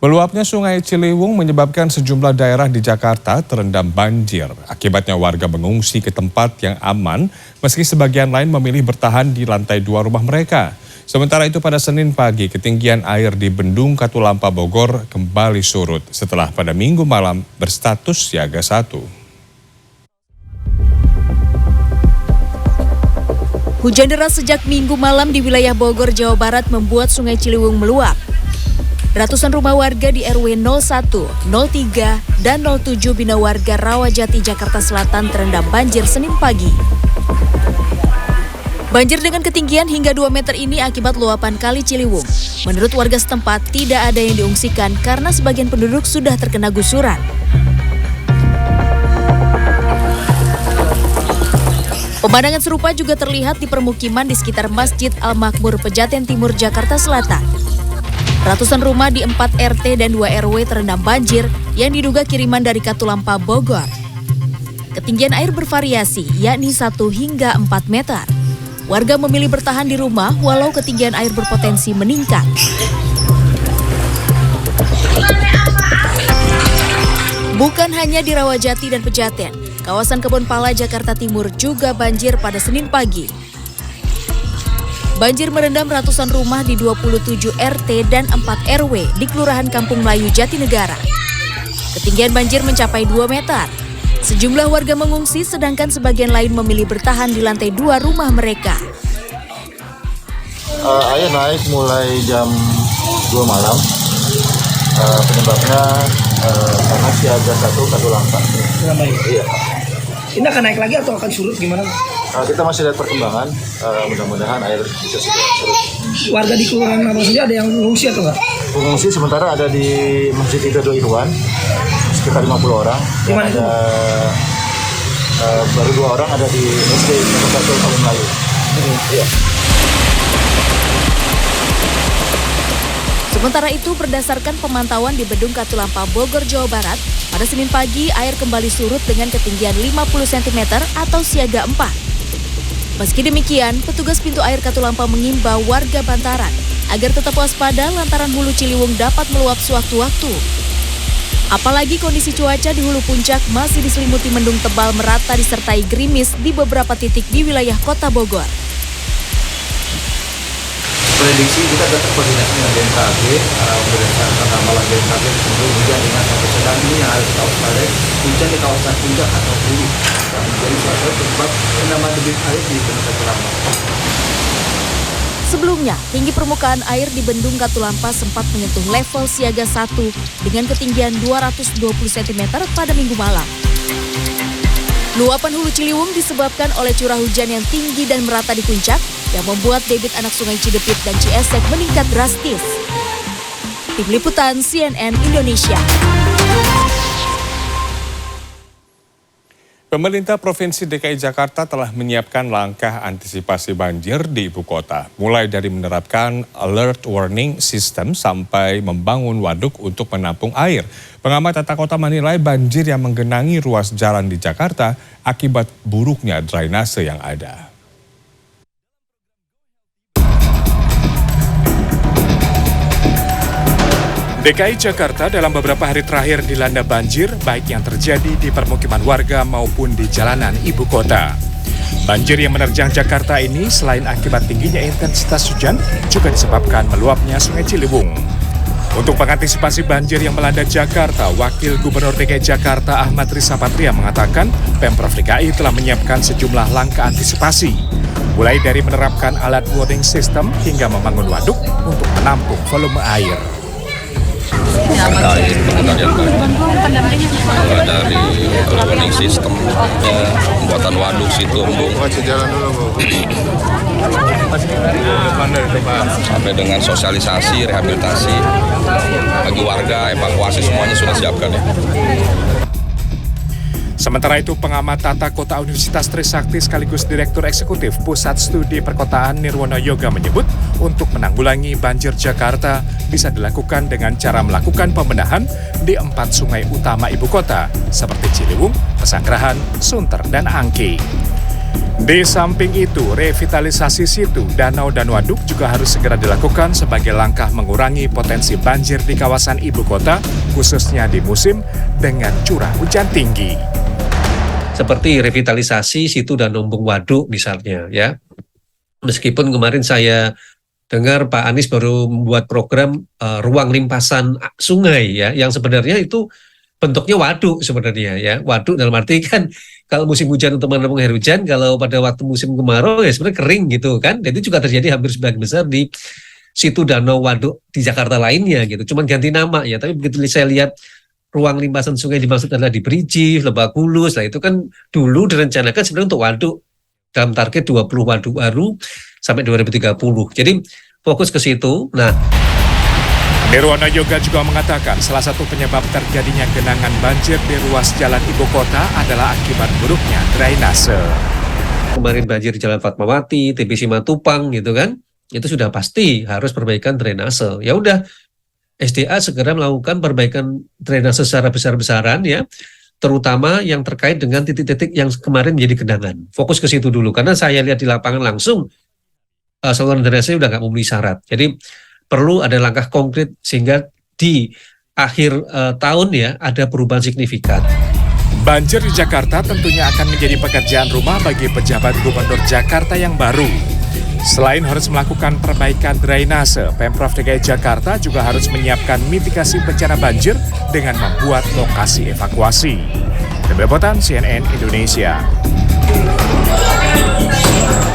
Meluapnya Sungai Ciliwung menyebabkan sejumlah daerah di Jakarta terendam banjir. Akibatnya warga mengungsi ke tempat yang aman, meski sebagian lain memilih bertahan di lantai 2 rumah mereka. Sementara itu pada Senin pagi, ketinggian air di Bendung Katulampa Bogor kembali surut setelah pada Minggu malam berstatus siaga 1. Hujan deras sejak Minggu malam di wilayah Bogor, Jawa Barat membuat Sungai Ciliwung meluap. Ratusan rumah warga di RW 01, 03, dan 07 Bina Warga Rawajati, Jakarta Selatan terendam banjir Senin pagi. Banjir dengan ketinggian hingga 2 meter ini akibat luapan Kali Ciliwung. Menurut warga setempat, tidak ada yang diungsikan karena sebagian penduduk sudah terkena gusuran. Pemandangan serupa juga terlihat di permukiman di sekitar Masjid Al-Makmur, Pejaten Timur, Jakarta Selatan. Ratusan rumah di 4 RT dan 2 RW terendam banjir yang diduga kiriman dari Katulampa Bogor. Ketinggian air bervariasi, yakni 1 hingga 4 meter. Warga memilih bertahan di rumah walau ketinggian air berpotensi meningkat. Bukan hanya di Rawajati dan Pejaten, kawasan Kebon Pala, Jakarta Timur juga banjir pada Senin pagi. Banjir merendam ratusan rumah di 27 RT dan 4 RW di Kelurahan Kampung Melayu, Jatinegara. Ketinggian banjir mencapai 2 meter. Sejumlah warga mengungsi sedangkan sebagian lain memilih bertahan di lantai 2 rumah mereka. Air naik mulai jam 2 malam. Penyebabnya karena siaga 1 Katulampa. Iya. Ini akan naik lagi atau akan surut gimana? Kita masih lihat perkembangan, mudah-mudahan air bisa segera surut. Warga di kelurahan apa saja ada yang mengungsi atau enggak? Pengungsi sementara ada di Masjid Ibadah Irwan, sekitar 50 orang. Di mana itu? Baru 2 orang ada di SD Kebon Melayu. Iya. Sementara itu, berdasarkan pemantauan di Bendung Katulampa Bogor, Jawa Barat, pada Senin pagi air kembali surut dengan ketinggian 50 cm atau siaga 4. Meski demikian, petugas pintu air Katulampa mengimbau warga bantaran agar tetap waspada lantaran hulu Ciliwung dapat meluap sewaktu-waktu. Apalagi kondisi cuaca di hulu puncak masih diselimuti mendung tebal merata disertai gerimis di beberapa titik di wilayah kota Bogor. Prediksi kita tetap koordinasi dengan BMKG, berdasarkan ramalan BMKG untuk hujan dengan sampai sedang ini yang harus kita waspadai hujan di kawasan puncak atau hulu yang menjadi salah satu penyebab penambahan debit air di Bendung Katulampa. Sebelumnya, tinggi permukaan air di Bendung Katulampa sempat menyentuh level siaga 1 dengan ketinggian 220 cm pada Minggu malam. Luapan hulu Ciliwung disebabkan oleh curah hujan yang tinggi dan merata di puncak yang membuat debit anak sungai Cidepit dan Ciesek meningkat drastis. Tim Liputan CNN Indonesia. Pemerintah Provinsi DKI Jakarta telah menyiapkan langkah antisipasi banjir di ibu kota, mulai dari menerapkan alert warning system sampai membangun waduk untuk menampung air. Pengamat tata kota menilai banjir yang menggenangi ruas jalan di Jakarta akibat buruknya drainase yang ada. DKI Jakarta dalam beberapa hari terakhir dilanda banjir, baik yang terjadi di permukiman warga maupun di jalanan ibu kota. Banjir yang menerjang Jakarta ini selain akibat tingginya intensitas hujan, juga disebabkan meluapnya Sungai Ciliwung. Untuk mengantisipasi banjir yang melanda Jakarta, Wakil Gubernur DKI Jakarta Ahmad Riza Patria mengatakan Pemprov DKI telah menyiapkan sejumlah langkah antisipasi, mulai dari menerapkan alat warning system hingga membangun waduk untuk menampung volume air. Terkait pengendalian banjir, mulai dari warning system, pembuatan waduk situ sampai dengan sosialisasi, rehabilitasi bagi warga, evakuasi semuanya sudah siapkan ya. Sementara itu, pengamat tata kota Universitas Trisakti sekaligus Direktur Eksekutif Pusat Studi Perkotaan Nirwono Yoga menyebut untuk menanggulangi banjir Jakarta bisa dilakukan dengan cara melakukan pembenahan di 4 sungai utama ibu kota seperti Ciliwung, Pesanggerahan, Sunter, dan Angke. Di samping itu, revitalisasi situ, danau dan waduk juga harus segera dilakukan sebagai langkah mengurangi potensi banjir di kawasan ibu kota, khususnya di musim dengan curah hujan tinggi. Seperti revitalisasi situ dan lumbung waduk misalnya ya. Meskipun kemarin saya dengar Pak Anies baru membuat program ruang limpasan sungai ya, yang sebenarnya itu bentuknya waduk sebenarnya ya. Waduk dalam arti kan kalau musim hujan untuk menampung air hujan, kalau pada waktu musim kemarau ya sebenarnya kering gitu kan. Dan itu juga terjadi hampir sebagian besar di situ danau waduk di Jakarta lainnya gitu. Cuman ganti nama ya, tapi begitu saya lihat ruang limpasan sungai dimaksud adalah di Briji, Lebak Bulus. Nah itu kan dulu direncanakan sebenarnya untuk waduk dalam target 20 waduk baru sampai 2030. Jadi fokus ke situ. Nah, Nirwono Yoga juga mengatakan salah satu penyebab terjadinya genangan banjir di ruas jalan ibu kota adalah akibat buruknya drainase. Kemarin banjir di Jalan Fatmawati, TB Simatupang gitu kan, itu sudah pasti harus perbaikan drainase. Ya udah, SDA segera melakukan perbaikan drainase secara besar-besaran ya, terutama yang terkait dengan titik-titik yang kemarin menjadi genangan. Fokus ke situ dulu, karena saya lihat di lapangan langsung saluran drainase udah nggak memenuhi syarat. Jadi perlu ada langkah konkret sehingga di akhir tahun ya ada perubahan signifikan. Banjir di Jakarta tentunya akan menjadi pekerjaan rumah bagi pejabat gubernur Jakarta yang baru. Selain harus melakukan perbaikan drainase, Pemprov DKI Jakarta juga harus menyiapkan mitigasi bencana banjir dengan membuat lokasi evakuasi. Tim Liputan CNN Indonesia.